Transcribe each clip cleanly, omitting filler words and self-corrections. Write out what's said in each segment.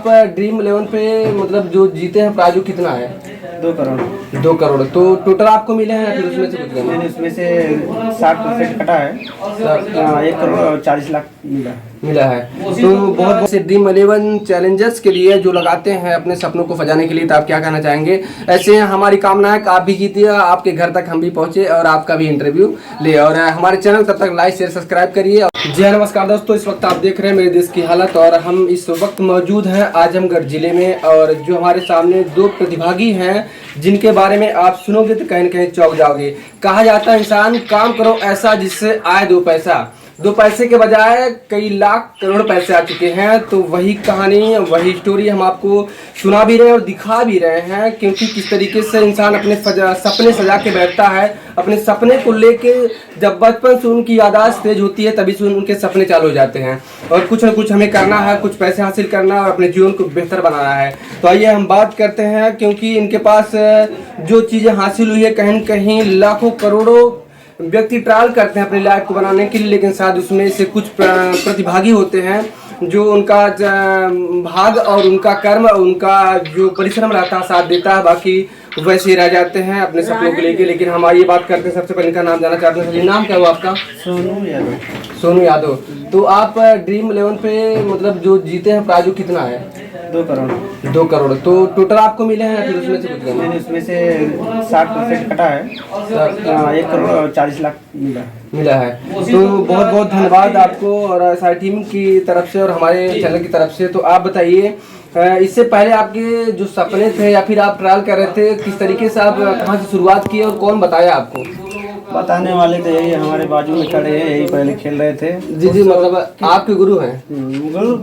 Dream 11 पे मतलब जो जीते हैं प्राइज कितना है? 2 करोड़। 2 करोड़। तो टोटल आपको मिले हैं या फिर उसमें से कुछ गए? मैंने उसमें से 60% कटा है, 1 करोड़ और 40 लाख मिला है। तो बहुत से ड्रीम 11 चैलेंजर्स के लिए जो लगाते हैं अपने सपनों को सजाने के लिए, तो आप क्या कहना चाहेंगे? ऐसे हमारी कामना है कि आप भी जीतिए, आपके घर तक हम भी पहुंचे और आपका भी इंटरव्यू ले। और हमारे चैनल तब तक लाइक शेयर सब्सक्राइब करिए। जी हाँ, नमस्कार दोस्तों, इस वक्त आप देख रहे हैं मेरे देश की हालत और हम इस वक्त मौजूद हैं आजमगढ़ जिले में। और जो हमारे सामने 2 प्रतिभागी हैं जिनके बारे में आप सुनोगे तो कहीं न कहीं चौंक जाओगे। कहा जाता है इंसान काम करो ऐसा जिससे आए 2 पैसा। 2 पैसे के बजाय कई लाख करोड़ पैसे आ चुके हैं। तो वही कहानी, वही स्टोरी हम आपको सुना भी रहे हैं और दिखा भी रहे हैं, क्योंकि किस तरीके से इंसान अपने सपने सजा के बैठता है। अपने सपने को लेके जब बचपन से उनकी याददाश्त तेज होती है तभी से उनके सपने चालू हो जाते हैं और कुछ न कुछ हमें करना है, कुछ पैसे हासिल करना है और अपने जीवन को बेहतर बनाना है। तो आइए हम बात करते हैं, क्योंकि इनके पास जो चीज़ें हासिल हुई है कहीं न कहीं लाखों करोड़ों व्यक्ति ट्रायल करते हैं अपनी लाइफ को बनाने के लिए, लेकिन शायद उसमें से कुछ प्रतिभागी होते हैं जो उनका भाग और उनका कर्म और उनका जो परिश्रम रहता है साथ देता है, बाकी वैसे ही रह जाते हैं अपने सपनों को लेके। लेकिन हम आइए बात करते हैं, सबसे पहले इनका नाम जाना चाहते हैं। नाम क्या हुआ आपका? सोनू यादव। सोनू यादव। तो आप ड्रीम 11 पे मतलब जो जीते हैं प्राइज कितना है? 2 करोड़। 2 करोड़। तो टोटल आपको मिले हैं या फिर उसमें से कुछ गए? मैंने उसमें से 60% कटा है, 1 करोड़ और 40 लाख मिला है। तो बहुत बहुत धन्यवाद आपको और सारी टीम की तरफ से और हमारे चैनल की तरफ से। तो आप बताइए, इससे पहले आपके जो सपने थे या फिर आप ट्रायल कर रहे थे, किस तरीके से आप कहाँ से शुरुआत की और कौन बताया आपको? बताने वाले तो यही हमारे बाजू में खड़े हैं, यही पहले खेल रहे थे। जी, मतलब आपके गुरु हैं?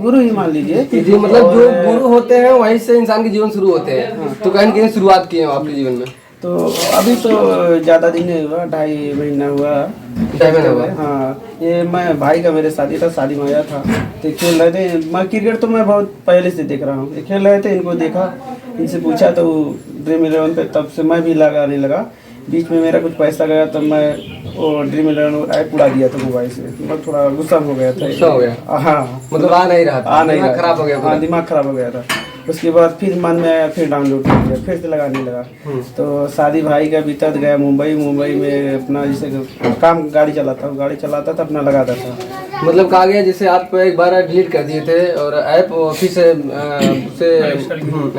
गुरु ही मान लीजिए जी, मतलब जो गुरु होते हैं वहीं से इंसान के जीवन शुरू होते हैं। तो कहीं न कहीं शुरुआत की है आपके जीवन में? तो अभी तो ज़्यादा दिन नहीं हुआ, 2.5 महीना हुआ। 2.5 महीना हुआ? हाँ, ये मैं भाई का मेरे शादी था, शादी में आया था तो खेल रहे थे। मैं क्रिकेट तो मैं बहुत पहले से देख रहा हूँ, ये खेल रहे थे, इनको देखा, इनसे पूछा तो ड्रीम 11 पे तब से मैं भी लगाने लगा। बीच में मेरा कुछ पैसा गया तो मैं वो ड्रीम 11 ऐप उड़ा दिया था मोबाइल से। मैं थोड़ा गुस्सा हो गया था। गुस्सा हो गया? हाँ, मतलब आ नहीं रहा था, दिमाग खराब हो गया? हाँ, दिमाग खराब हो गया था। उसके बाद फिर मन में आया, फिर डाउनलोड कर दिया, फिर से लगाने लगा। तो शादी भाई का बीता गया मुंबई में अपना जैसे काम गाड़ी चलाता था, अपना लगाता था। मतलब कहा गया जैसे आप एक बार डिलीट कर दिए थे और ऐप फिर से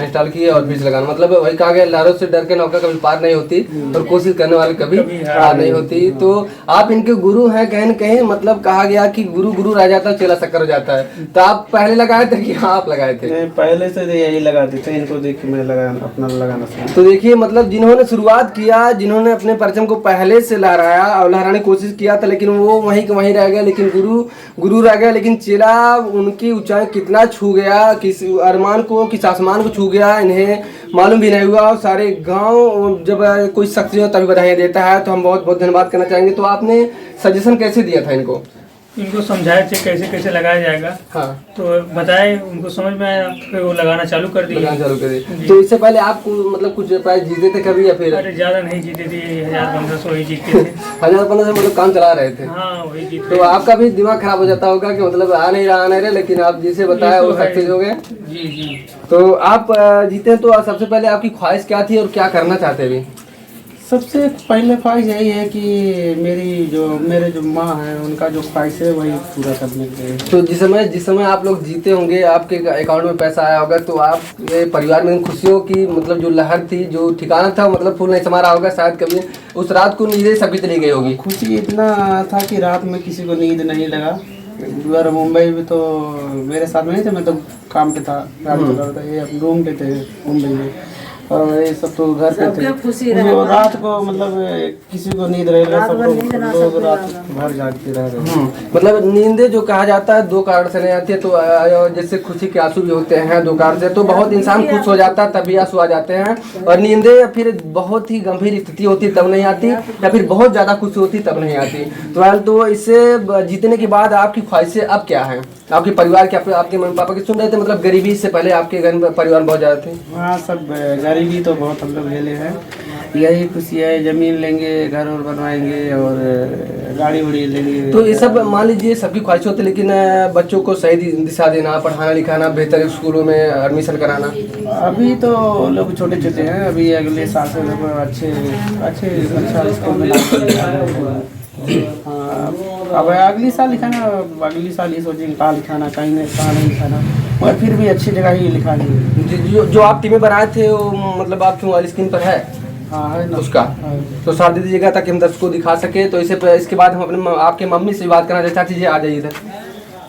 इंस्टॉल किए और फिर से लगाना, मतलब वही कहा गया लहरों से डर के नौका कभी पार नहीं होती और कोशिश करने वाले कभी हार नहीं होती। तो आप इनके गुरु हैं कहीं न कहीं, मतलब कहा गया कि गुरु रह जाता है चेला शक्कर हो जाता है। तो आप पहले लगाए थे कि आप लगाए थे? पहले से यही लगाते थे, इनको देख के मैं अपना लगाना था। तो देखिए, मतलब जिन्होंने शुरुआत किया, जिन्होंने अपने परचम को पहले से लहराया और लहराने की कोशिश किया था, लेकिन वो वहीं रह गया, लेकिन गुरु रह गया, लेकिन चेला उनकी ऊंचाई कितना छू गया, किस अरमान को, किस आसमान को छू गया, इन्हें मालूम भी नहीं हुआ। और सारे गांव जब कोई शख्स जो तभी बधाई देता है, तो हम बहुत बहुत धन्यवाद करना चाहेंगे। तो आपने सजेशन कैसे दिया था इनको समझाया थे कैसे कैसे लगाया जाएगा? हाँ, तो बताए, उनको समझ में आया, फिर वो लगाना चालू कर दिए। तो इससे पहले आप मतलब कुछ प्राइज जीते थे कभी या फिर? अरे ज़्यादा नहीं जीते थे, 1000-1500 ही जीते थे। 1000-1500 मतलब काम चला रहे थे? हाँ, वही जीते। तो आपका भी दिमाग खराब हो जाता होगा कि मतलब आ नहीं रहा, लेकिन आप जिसे बताया वो सक्सेस हो गए। जी। तो आप जीते हैं, तो सबसे पहले आपकी ख्वाहिश क्या थी और क्या करना चाहते अभी? सबसे पहले ख्वाहिश यही है कि मेरे जो माँ हैं उनका जो ख्वाहिश है वही पूरा करने के लिए। तो जिस समय आप लोग जीते होंगे, आपके अकाउंट में पैसा आया होगा, तो आप परिवार में खुशियों की मतलब जो लहर थी, जो ठिकाना था, मतलब फूल नहीं समा रहा होगा शायद कभी। उस रात को नींदें सभी चली गई होगी। खुशी इतना था कि रात में किसी को नींद नहीं लगा। मुंबई में तो मेरे साथ में नहीं थे, मैं तो काम पे था, गाड़ी चला रहा था, ये रूम पे थे मुंबई में, और ये सब तो घर पे थे। तो रात को मतलब किसी को नींद रहेगा, सब लोग रात भर जागते रह रहे। मतलब नींदें जो कहा जाता है 2 कारण से नहीं आती है। तो जैसे खुशी के आंसू भी होते हैं 2 कारण से, तो बहुत इंसान खुश हो जाता है तभी आंसू आ जाते हैं, और नींदें फिर बहुत ही गंभीर स्थिति होती तब नहीं आती, या फिर बहुत ज़्यादा खुशी होती तब नहीं आती। तो इससे जीतने के बाद आपकी ख्वाहिशें अब क्या है? आपके परिवार के, आपके मम्मी पापा की सुन रहे थे, मतलब गरीबी से पहले आपके घर में परिवार बहुत ज़्यादा थे? हाँ, सब गरीबी तो बहुत हम लोग झेले हैं, यही खुशी है, जमीन लेंगे, घर और बनवाएंगे और गाड़ी उड़ी लेंगे। तो ये सब मान लीजिए सबकी ख्वाहिश होती है, लेकिन बच्चों को सही दिशा देना, पढ़ाना लिखाना, बेहतर स्कूलों में एडमिशन कराना। अभी तो लोग छोटे छोटे हैं, अभी अगले साल से लोग अच्छा स्कूल में अब अगली साल लिखाना, अगली साल ये सोचेंगे कहाँ लिखाना, कहीं नहीं लिखाना, और फिर भी अच्छी जगह ही लिखाएंगे। जो आप टीमें बनाए थे वो मतलब आपकी मोबाइल स्क्रीन पर है? हाँ है ना उसका तो साथ दे दीजिएगा ताकि हम दर्शकों को दिखा सके। तो इसके बाद हम अपने आपके मम्मी से बात करना चाहते हैं। चाची जी आ जाइए इधर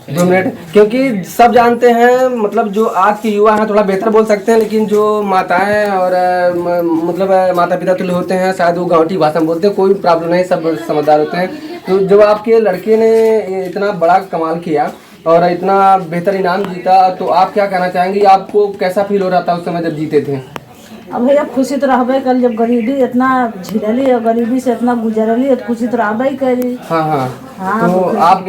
2 मिनट, क्योंकि सब जानते हैं मतलब जो आज के युवा हैं थोड़ा बेहतर बोल सकते हैं, लेकिन जो माताएं और मतलब माता पिता तुल्य होते हैं, शायद वो गाँवटी भाषा में बोलते हैं, कोई प्रॉब्लम नहीं, सब समझदार होते हैं। तो जब आपके लड़के ने इतना बड़ा कमाल किया और इतना बेहतर इनाम जीता, तो आप क्या कहना चाहेंगे? आपको कैसा फील हो रहा था उस समय जब जीते थे? अब भैया खुशी तो रहबे कल, जब गरीबी इतना झेलली और गरीबी से इतना गुजरली तो खुशी तो रहबे ही करी। हाँ। हाँ, तो आप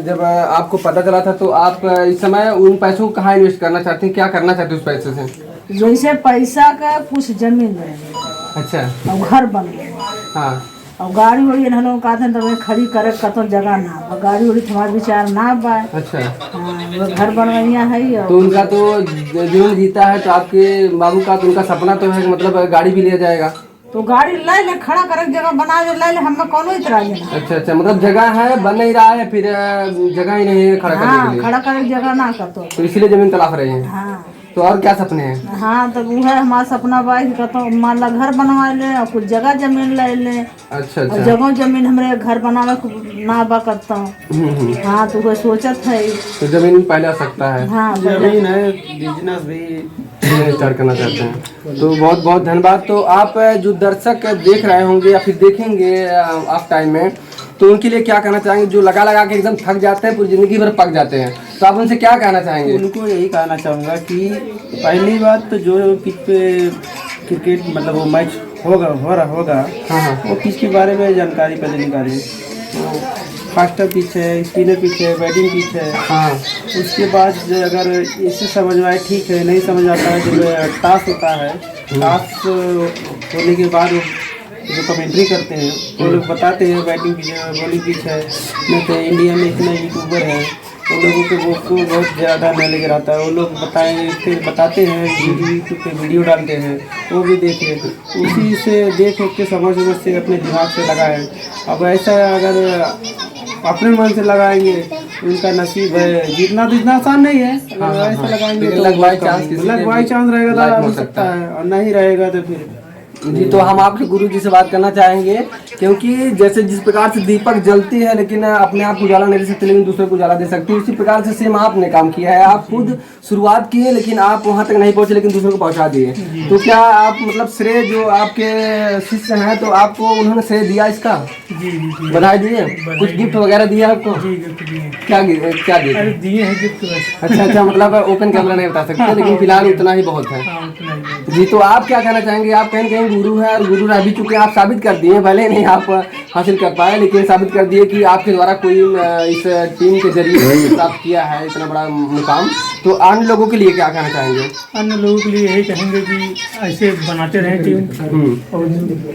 जब आपको पता चला था तो आप इस समय उन पैसों को कहाँ इन्वेस्ट करना चाहते हैं, क्या करना चाहते हैं उस पैसे से? जैसे पैसा का कुछ जमीन ले, अच्छा, और घर बन गए, हाँ, और गाड़ी उड़ी इन लोग कहते हैं तो खड़ी करे कतो जगह ना, और गाड़ी उड़ी तुम्हारा विचार ना बा। अच्छा, हाँ, वो घर बनवैया है। और तो उनका तो जीवन जीता है, तो आपके बाबू का तो उनका सपना तो है कि मतलब गाड़ी भी लिया जाएगा, तो गाड़ी ले ले, खड़ा करे जगह बना ले हमें कोनो इतराज नहीं। अच्छा, मतलब जगह है, बन नहीं रहा है, फिर जगह ही नहीं है खड़ा करने के हाँ, लिए, खड़ा करे जगह ना कर तो इसीलिए जमीन तलाश रहे हैं। हाँ, तो और क्या सपने हैं? हाँ, तो वो है हमारा सपना बा कि कहता मान ला घर बनवा ले और कुछ जगह जमीन ले ले, अच्छा, और जगह जमीन हमारे घर बनावे को ना बा करता हूँ। हाँ, तो वो सोचत है। तो जमीन पहले आ सकता है। हाँ, जमीन है, बिजनेस भी स्टार्ट करना चाहते हैं। तो बहुत बहुत धन्यवाद। तो आप जो दर्शक देख रहे होंगे या फिर देखेंगे आप टाइम में, तो उनके लिए क्या कहना चाहेंगे जो लगा के एकदम थक जाते हैं, पूरी जिंदगी भर पक जाते हैं, तो आप उनसे क्या कहना चाहेंगे? उनको यही कहना चाहूँगा कि पहली बात तो जो पिच पे क्रिकेट मतलब वो मैच होगा, हाँ, वो पिच के बारे में जानकारी पहले निकालें। तो फास्टर पिच है, स्पिनर पिच है, बैटिंग पिच है। हाँ, उसके बाद अगर इसे समझ में आए ठीक है, नहीं समझ आता है जब टास होता है, टास होने के बाद जो कमेंट्री करते हैं वो लोग बताते हैं बैटिंग पिच है, बॉलिंग पिच है। नहीं तो इंडिया में इतना यूट्यूबर है, उन लोगों को बहुत ज़्यादा नॉलेज रहता है, वो लोग बताते हैं, यूट्यूब पे वीडियो डालते हैं, वो भी देखें, उसी से देख के समझ से अपने दिमाग से लगाएं। अब ऐसा अगर अपने मन से लगाएंगे उनका नसीब है, जीतना तो इतना आसान नहीं है। अगर ऐसा लगाएंगे तो लग बाई चांस रहेगा तो हो सकता है, और नहीं रहेगा तो फिर जी। तो हम आपके गुरु जी से बात करना चाहेंगे, क्योंकि जैसे जिस प्रकार से दीपक जलती है लेकिन अपने आप को उजाला नहीं दे सकती, लेकिन दूसरे को उजाला दे सकती है, उसी प्रकार से सेम आपने काम किया है। आप खुद शुरुआत किए लेकिन आप वहां तक नहीं पहुंचे, लेकिन दूसरों को पहुंचा दिए। तो क्या आप मतलब श्रेय जो आपके शिष्य हैं तो आपको उन्होंने श्रेय दिया इसका? जी, बधाई दिए, कुछ गिफ्ट वगैरह दिया आपको? जी, गिफ्ट दिए। क्या दिए? दिए हैं गिफ्ट बस। अच्छा, मतलब ओपन कैमरा नहीं बता सकते, लेकिन फिलहाल उतना ही बहुत है। हाँ, उतना ही। जी, तो आप क्या कहना चाहेंगे? आप कहीं गुरु है और गुरु रह भी चुके हैं, आप साबित कर दिए, भले नहीं आप हासिल कर पाए लेकिन साबित कर दिए कि आपके द्वारा कोई इस टीम के जरिए प्राप्त किया है इतना बड़ा मुकाम। तो अन्य लोगों के लिए क्या कहना चाहेंगे? अन्य लोगों के लिए यही कहेंगे कि ऐसे बनाते रहें टीम, और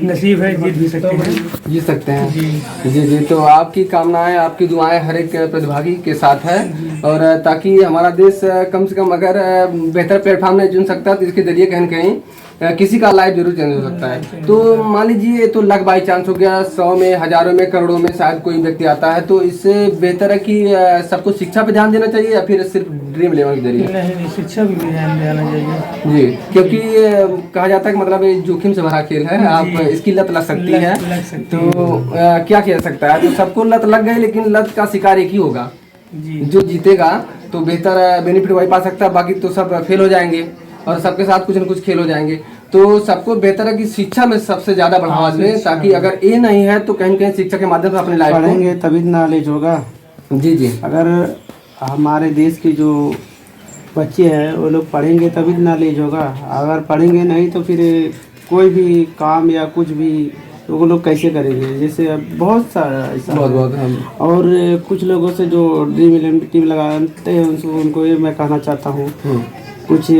नसीब है जीत भी सकते हैं, जीत सकते हैं। जी। जी। तो आपकी कामनाएं, आपकी दुआएं हर एक प्रतिभागी के साथ है, और ताकि हमारा देश कम से कम अगर बेहतर प्लेटफॉर्म नहीं चुन सकता तो इसके जरिए कहीं न कहीं किसी का लाइफ जरूर चेंज हो सकता है। तो मान लीजिए तो लक बाई चांस हो गया, 100 में, हजारों में, करोड़ों में शायद कोई व्यक्ति आता है, तो इससे बेहतर है कि सबको शिक्षा पे ध्यान देना चाहिए या फिर सिर्फ ड्रीम लेवल के जरिए? नहीं, शिक्षा भी ध्यान देना चाहिए जी, क्योंकि कहा जाता है कि मतलब ये जोखिम से भरा खेल है, आप इसकी लत लग सकती है। तो क्या किया सकता है? तो सबको लत लग गई, लेकिन लत का शिकार एक ही होगा जी। जो जीतेगा, तो बेहतर बेनिफिट वही पा सकता है, बाकी तो सब फेल हो जाएंगे और सबके साथ कुछ न कुछ खेल हो जाएंगे। तो सबको बेहतर है कि शिक्षा में सबसे ज्यादा बढ़ावा दें, ताकि अगर ये नहीं है तो कहीं कहीं शिक्षा के माध्यम से अपनी लाइफ पढ़ेंगे तभी नॉलेज होगा। जी। अगर हमारे देश के जो बच्चे हैं वो लोग पढ़ेंगे तभी नॉलेज होगा, अगर पढ़ेंगे नहीं तो फिर कोई भी काम या कुछ भी तो वो लोग कैसे करेंगे? जैसे अब बहुत सारा ऐसा बहुत हम और कुछ लोगों से जो ड्रीम 11 टीम लगाते हैं उनको ये मैं कहना चाहता हूँ, कुछ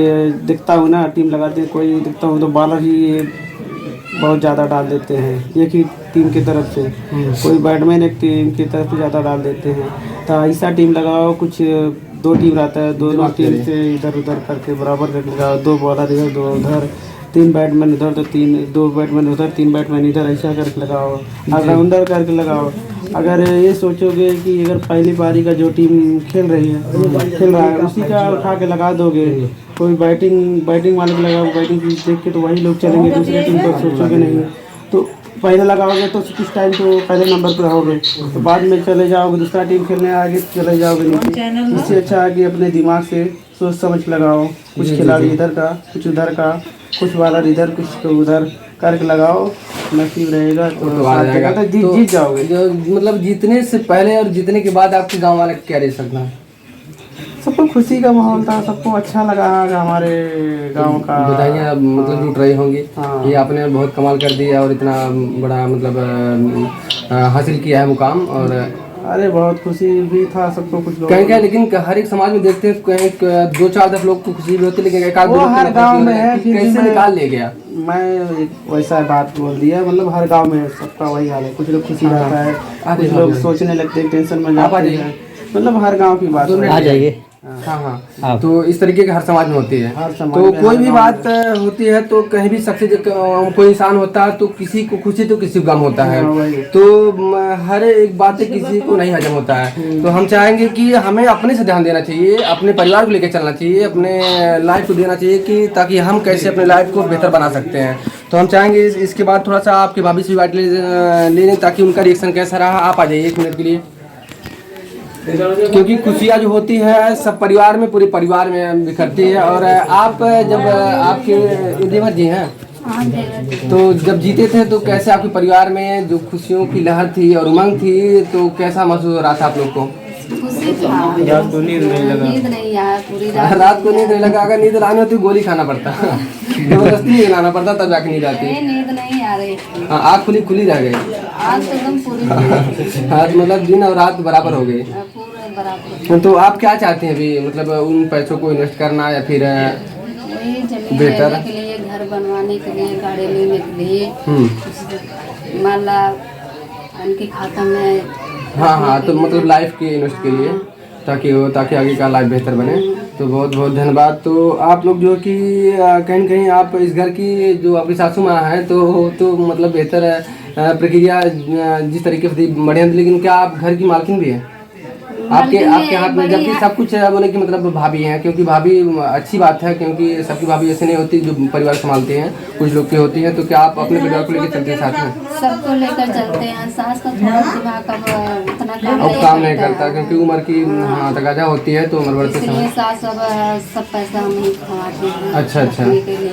दिखता हूँ ना टीम लगाते हैं, कोई दिखता हूँ तो बॉलर ही बहुत ज़्यादा डाल देते हैं एक ही टीम की तरफ से। कोई बैट्समैन एक टीम की तरफ से ज़्यादा डाल देते हैं। तो ऐसा टीम लगाओ, कुछ 2 टीम रहता है, दोनों टीम से इधर उधर करके बराबर करके लगाओ, 2 बॉलर इधर 2 उधर, 3 बैट्समैन उधर तो 2 बैट्समैन उधर, 3 बैट्समैन इधर, ऐसा करके लगाओ, ऑलराउंडर करके लगाओ। अगर ये सोचोगे कि अगर पहली पारी का जो टीम खेल रहा है उसी का उठा के लगा दोगे, कोई बैटिंग वाले को लगाओ, बैटिंग देख के तो वही लोग चलेंगे, दूसरे टीम को सोचोगे नहीं। तो पहले लगाओगे तो कुछ टाइम तो पहले नंबर पर रहोगे, तो बाद में चले जाओगे, दूसरा टीम खेलने आगे चले जाओगे नीचे। इससे अच्छा है कि अपने दिमाग से सोच समझ लगाओ, कुछ खिलाड़ी इधर का, कुछ उधर का, कुछ बॉलर इधर, कुछ उधर करके लगाओ, नसीब रहेगा तो आ जाएगा, तो जीत जाओगे। जो मतलब जीतने से पहले और जीतने के बाद आपके गांव वाले क्या रह सकता है? सबको खुशी का माहौल था, सबको अच्छा लगा हमारे गांव का। बधाइयाँ मतलब जुट रही होंगी। हाँ। ये आपने बहुत कमाल कर दिया और इतना बड़ा मतलब हासिल किया है मुकाम। और अरे बहुत खुशी भी था सबको, कुछ लोग कहीं क्या, लेकिन हर एक समाज में देखते हैं कहीं 2-4-10 लोग को खुशी भी होती है, लेकिन एक आध वो हर गांव में है। कैसे निकाल ले गया? मैं एक वैसा बात बोल दिया, मतलब हर गांव में सबका वही हाल है, कुछ लोग खुशी रहता है, कुछ लोग सोचने लगते हैं, टेंशन में जाते हैं, मतलब हर गांव की बात आ जाइए। हाँ, तो इस तरीके के हर समाज में होती है। तो कोई भी बात होती है तो कहीं भी सक्सेस कोई इंसान होता है तो किसी को खुशी तो किसी को गम होता है, तो हर एक बात किसी को नहीं हजम होता है। तो हम चाहेंगे कि हमें अपने से ध्यान देना चाहिए, अपने परिवार को लेकर चलना चाहिए, अपने लाइफ को देना चाहिए कि ताकि हम कैसे अपने लाइफ को बेहतर बना सकते हैं। तो हम चाहेंगे इसके बाद थोड़ा सा आपके भाभी से भी बात ले लें ताकि उनका रिएक्शन कैसा रहा। आप आ जाइए 1 मिनट के लिए, क्योंकि खुशियाँ जो होती है सब परिवार में, पूरे परिवार में बिखरती है। और आप जब आपके देवर जी हैं तो जब जीते थे तो कैसे आपके परिवार में जो खुशियों की लहर थी और उमंग थी, तो कैसा महसूस हो रहा था आप लोग को? खुशी था। रात को नींद नहीं लगा, नींद नहीं आया पूरी रात को नींद नहीं लगा। अगर नींद लानी होती गोली खाना पड़ता, जबरदस्ती नींद लाना पड़ता तब जाके नींद आती। नींद नहीं आ रही। हाँ, आँख खुली रह गई। आज तो एकदम पूरी आज मतलब दिन और रात बराबर हो गई। पूरे बराबर। तो आप क्या चाहते हैं अभी, मतलब उन पैसों को इन्वेस्ट करना या फिर वही जमीन बेहतर लेने के लिए, घर बनवाने के लिए, गाड़ी लेने के लिए, माला उनके खाता में। हाँ, तो मतलब लाइफ के इन्वेस्ट के लिए, ताकि आगे का लाइफ बेहतर बने। तो बहुत बहुत धन्यवाद। तो आप लोग जो कि कहीं न कहीं आप इस घर की जो आपकी सासू माँ है तो मतलब बेहतर प्रक्रिया जिस तरीके से बढ़िया, लेकिन क्या आप घर की मालकिन भी है आपके हाथ में? जबकि सब कुछ बोले कि मतलब भाभी हैं, क्योंकि भाभी अच्छी बात है, क्योंकि सबकी भाभी ऐसे नहीं होती जो परिवार संभालते हैं, कुछ लोग की होती हैं। तो क्या आप अपने परिवार को लेकर चलते हैं साथ में? सबको लेकर चलते हैं। सास का थोड़ा दिमाग का उतना काम नहीं करता, क्योंकि उम्र की तकाजा होती है, तो उम्र बढ़ते समय सास सब पैसा हम ही कमाते हैं। अच्छा,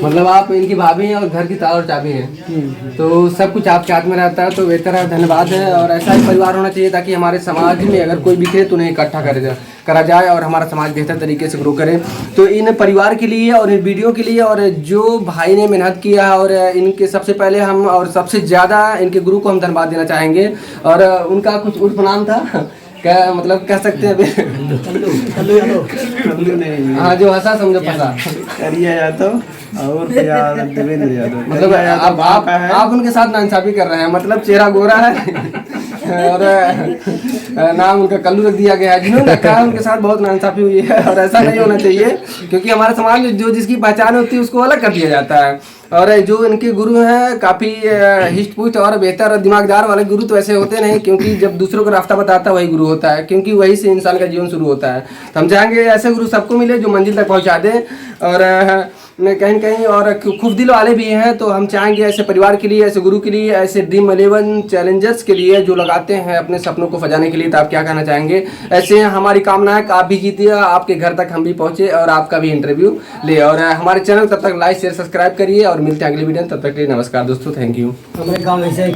मतलब आप इनकी भाभी हैं और घर की ताला और चाबी हैं, तो सब कुछ आपके हाथ में रहता है, तो बेहतर है। धन्यवाद है। और ऐसा ही परिवार होना चाहिए ताकि हमारे समाज में अगर कोई बिखरे तो इकट्ठा करा जाए और हमारा समाज बेहतर तरीके से ग्रो करे। तो इन परिवार के लिए और इन वीडियो के लिए, और जो भाई ने मेहनत किया और इनके सबसे पहले हम और सबसे ज़्यादा इनके गुरु को हम धन्यवाद देना चाहेंगे। और उनका कुछ उर्फ नाम था क्या, मतलब कह सकते हैं हाँ, जो हंसा समझो फंसा, करिया यादव और देवेंद्र यादव। मतलब आप उनके साथ नाइंसाफी कर रहे हैं, मतलब चेहरा गोरा है और नाम उनका कल्लू रख दिया गया है। जिन्होंने कहा उनके साथ बहुत नाइंसाफी हुई है, और ऐसा नहीं होना चाहिए, क्योंकि हमारे समाज में जो जिसकी पहचान होती है उसको अलग कर दिया जाता है। और जो इनके गुरु हैं काफ़ी हिस्ट पुष्ट और बेहतर दिमागदार वाले गुरु तो ऐसे होते नहीं, क्योंकि जब दूसरों को रास्ता बताता है वही गुरु होता है, क्योंकि वही से इंसान का जीवन शुरू होता है। तो हम चाहेंगे ऐसे गुरु सबको मिले जो मंजिल तक पहुंचा दें। और कहीं कहीं और खूब दिल वाले भी हैं, तो हम चाहेंगे ऐसे परिवार के लिए, ऐसे गुरु के लिए, ऐसे ड्रीम 11 चैलेंजर्स के लिए जो लगाते हैं अपने सपनों को फजाने के लिए। तो आप क्या कहना चाहेंगे? ऐसे हमारी कामना है कि आप भी जीतिए, आपके घर तक हम भी पहुँचे और आपका भी इंटरव्यू ले। और हमारे चैनल तब तक लाइक शेयर सब्सक्राइब करिए और मिलते हैं अगली वीडियो। तब तक के लिए नमस्कार दोस्तों, थैंक यू। हमारे गाँव ऐसे